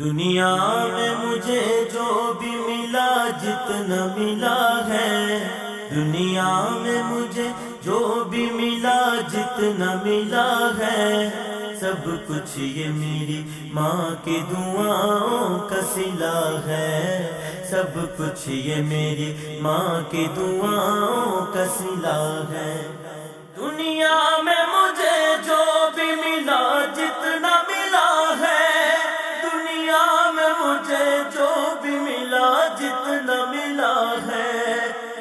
دنیا میں مجھے جو بھی ملا جتنا ملا ہے، دنیا میں مجھے جو بھی ملا جتنا ملا ہے، سب کچھ یہ میری ماں کی دعاؤں کا صلہ ہے، سب کچھ یہ میری ماں کی دعاؤں کا صلہ ہے۔ دنیا میں مجھے جو بھی ملا جتنا ملا ہے، دنیا میں مجھے جو بھی ملا جتنا ملا ہے،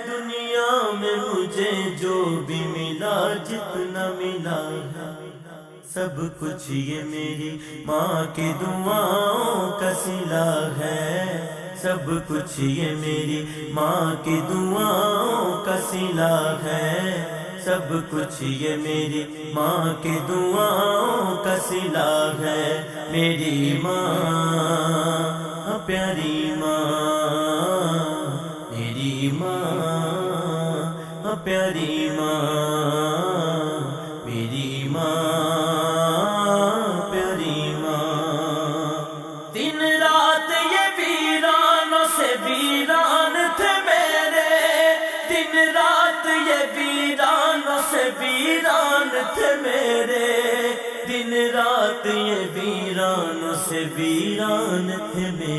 دنیا میں مجھے جو بھی ملا جتنا ملا ہے، سب کچھ یہ میری ماں کی دعاؤں کا صلہ ہے، سب کچھ یہ میری ماں کی دعاؤں کا صلہ ہے، سب کچھ یہ میری ماں کی دعاؤں کا صلہ ہے۔ میری ماں پیاری ماں، میری ماں پیاری ماں، میری ماں پیاری ماں۔ دن رات یہ ویرانوں سے ویران تھے میرے، دن رات یہ ویرانوں سے ویران تھے میرے، دن رات یہ ویرانوں سے ویران تھے میرے۔